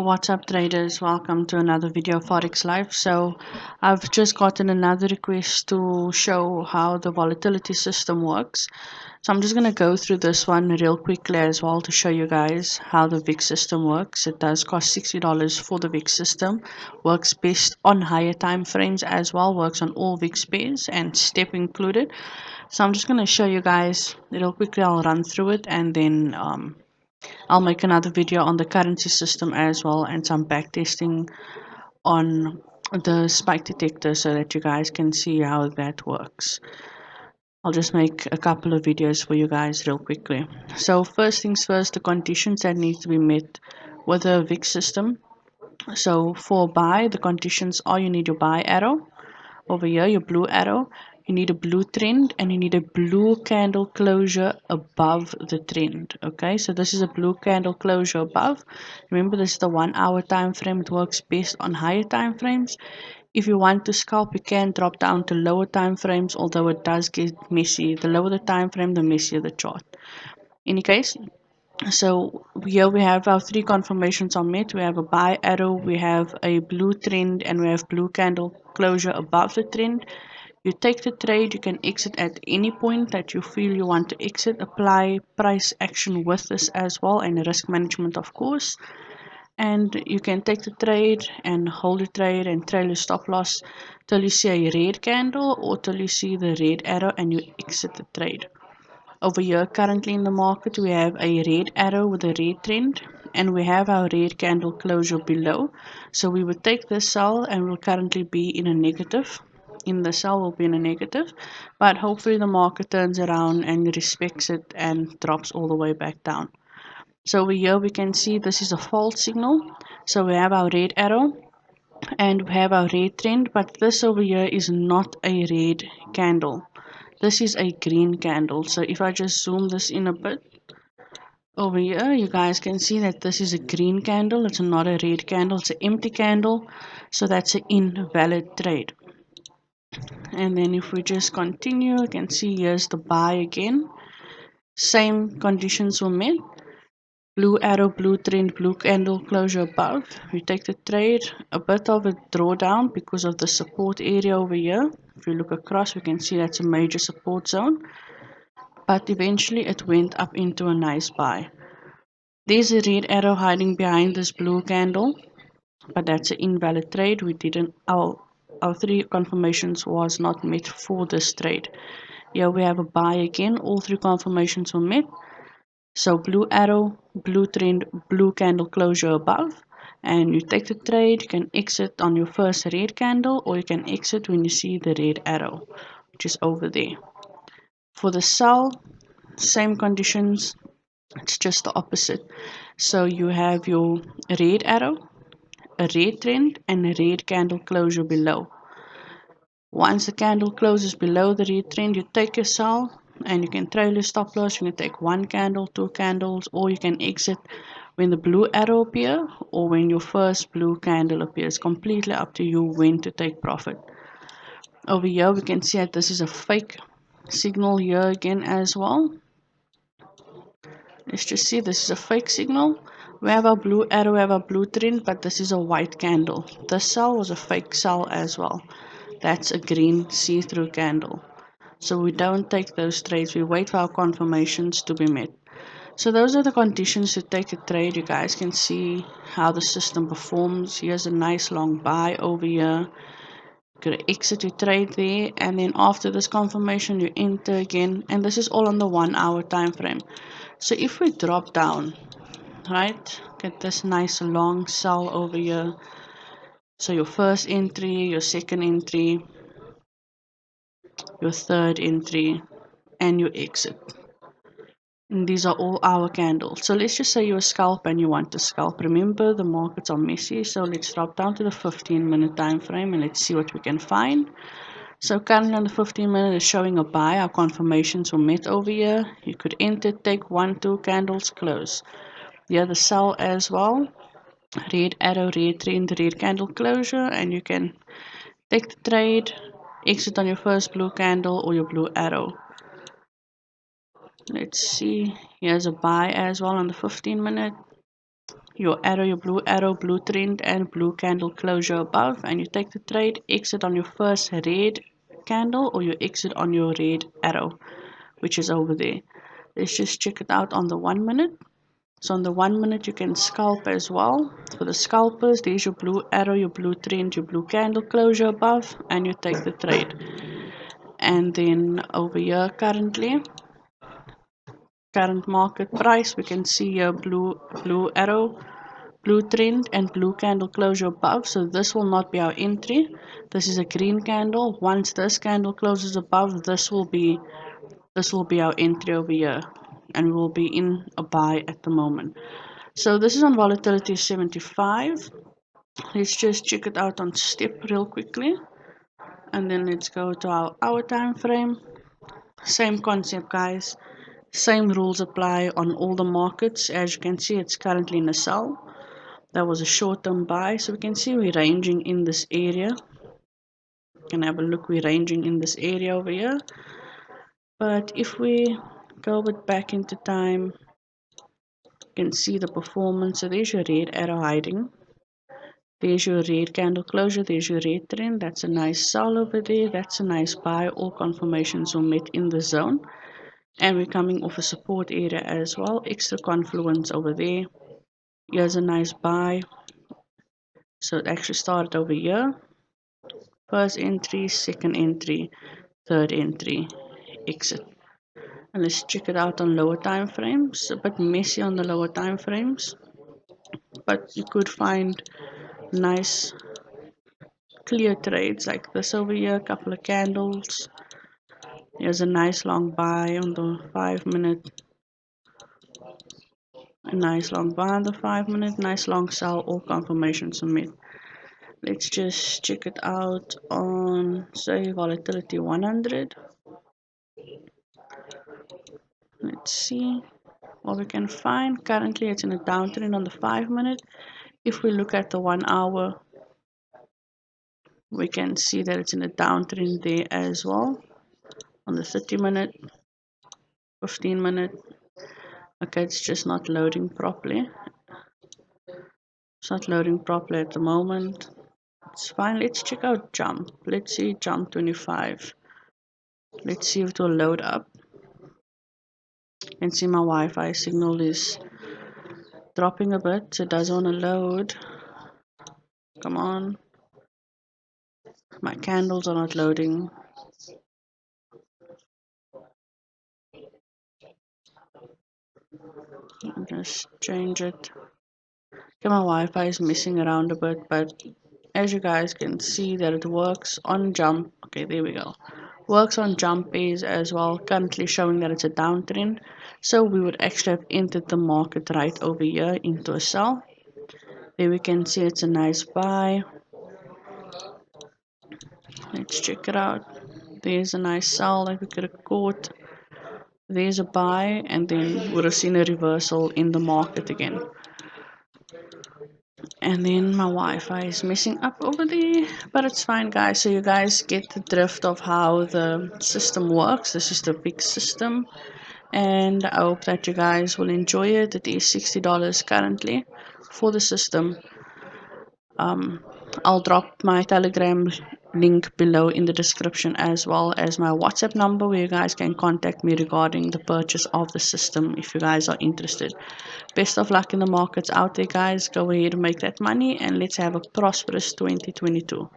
What's up, traders? Welcome to another video of ForexLife. So I've just gotten another request to show how the volatility system works. So I'm just going to go through this one real quickly as well to show you guys how the VIX system works. It does cost $60 for the VIX system. Works best on higher time frames as well. Works on all VIX pairs and step included. So I'm just going to show you guys real quickly. I'll run through it and then I'll make another video on the currency system as well and some backtesting on the spike detector so that you guys can see how that works. I'll just make a couple of videos for you guys real quickly. So first things first, the conditions that need to be met with the VIX system. So for buy, the conditions are you need your buy arrow. Over here, your blue arrow, you need a blue trend and you need a blue candle closure above the trend. Okay, so this is a blue candle closure above. Remember, this is the 1 hour time frame. It works best on higher time frames. If you want to scalp, you can drop down to lower time frames, although it does get messy. The lower the time frame, the messier the chart. In any case, so here we have our three confirmations are met. We have a buy arrow, we have a blue trend, and we have blue candle closure above the trend. You take the trade, you can exit at any point that you feel you want to exit. Apply price action with this as well, and risk management, of course. And you can take the trade and hold the trade and trail your stop loss till you see a red candle or till you see the red arrow and you exit the trade. Over here, currently in the market, we have a red arrow with a red trend, and we have our red candle closure below. So we would take this sell and will currently be in a negative. In the sell will be in a negative, but hopefully the market turns around and respects it and drops all the way back down. So over here we can see this is a false signal. So we have our red arrow and we have our red trend, but this over here is not a red candle. This is a green candle. So if I just zoom this in a bit over here, you guys can see that this is a green candle. It's not a red candle. It's an empty candle. So that's an invalid trade. And then if we just continue, you can see here's the buy again. Same conditions were met. Blue arrow, blue trend, blue candle closure above. We take the trade, a bit of a drawdown because of the support area over here. If you look across, we can see that's a major support zone. But eventually it went up into a nice buy. There's a red arrow hiding behind this blue candle, but that's an invalid trade. We didn't our three confirmations was not met for this trade. Here we have a buy again. All three confirmations were met. So blue arrow, blue trend, blue candle closure above, and you take the trade. You can exit on your first red candle, or you can exit when you see the red arrow, which is over there. For the sell, same conditions. It's just the opposite. So you have your red arrow, a red trend, and a red candle closure below. Once the candle closes below the red trend, you take your sell and you can trail your stop loss. You can take one candle, two candles, or you can exit when the blue arrow appears or when your first blue candle appears. Completely up to you when to take profit. Over here, we can see that this is a fake signal here again as well. Let's just see, this is a fake signal. We have our blue arrow, we have our blue trend, but this is a white candle. This sell was a fake sell as well. That's a green see-through candle. So we don't take those trades. We wait for our confirmations to be met. So those are the conditions to take a trade. You guys can see how the system performs. Here's a nice long buy over here. You could exit your trade there, and then after this confirmation you enter again, and this is all on the 1 hour time frame. So if we drop down, right, get this nice long sell over here. So your first entry, your second entry, your third entry, and your exit. And these are all hour candles. So let's just say you're a scalp and you want to scalp. Remember, the markets are messy, so let's drop down to the 15-minute time frame and let's see what we can find. So currently on the 15-minute is showing a buy. Our confirmations were met over here. You could enter, take one, two candles, close. Here the sell as well. Red arrow, red trend, red candle closure, and you can take the trade, exit on your first blue candle or your blue arrow. Let's see, here's a buy as well on the 15-minute. your blue arrow, blue trend, and blue candle closure above, and you take the trade, exit on your first red candle, or you exit on your red arrow, which is over there. Let's just check it out on the 1 minute. So on the 1 minute you can scalp as well. For the scalpers, there's your blue arrow, your blue trend, your blue candle closure above, and you take the trade. And then over here current market price, we can see your blue arrow, blue trend, and blue candle closure above. So this will not be our entry. This is a green candle. Once this candle closes above, this will be our entry over here, and we will be in a buy at the moment. So this is on volatility 75. Let's just check it out on step real quickly, and then let's go to our hour time frame. Same concept, guys. Same rules apply on all the markets. As you can see, it's currently in a sell. That was a short-term buy, so we can see we're ranging in this area. You can have a look, we're ranging in this area over here. But if we go a bit back into time, you can see the performance. So there's your red arrow hiding. There's your red candle closure. There's your red trend. That's a nice sell over there. That's a nice buy. All confirmations were met in the zone. And we're coming off a support area as well. Extra confluence over there. Here's a nice buy. So it actually started over here. First entry, second entry, third entry, exit. And let's check it out on lower time frames. A bit messy on the lower time frames, but you could find nice clear trades like this over here. A couple of candles. Here's a nice long buy on the 5 minute. A nice long buy on the 5 minute. Nice long sell. All confirmations are met. Let's just check it out on, say, volatility 100. Let's see what we can find. Currently it's in a downtrend on the 5 minute. If we look at the 1 hour, we can see that it's in a downtrend there as well. On the 30 minute, 15 minute. Okay, it's just not loading properly. It's not loading properly at the moment. It's fine. Let's check out jump. Let's see jump 25. Let's see if it will load up. You can see my Wi-Fi signal is dropping a bit, so it doesn't want to load. Come on. My candles are not loading. Just change it. Okay, my Wi-Fi is messing around a bit, but as you guys can see that it works on jump. Okay, there we go. Works on jump pairs as well, currently showing that it's a downtrend. So we would actually have entered the market right over here into a sell. There we can see it's a nice buy. Let's check it out. There's a nice sell that we could have caught. There's a buy, and then would have seen a reversal in the market again. And then my Wi-Fi is messing up over there, but it's fine, guys. So you guys get the drift of how the system works. This is the big system, and I hope that you guys will enjoy it. It is $60 currently for the system. I'll drop my Telegram link below in the description, as well as my WhatsApp number, where you guys can contact me regarding the purchase of the system if you guys are interested. Best of luck in the markets out there, guys. Go ahead and make that money, and let's have a prosperous 2022.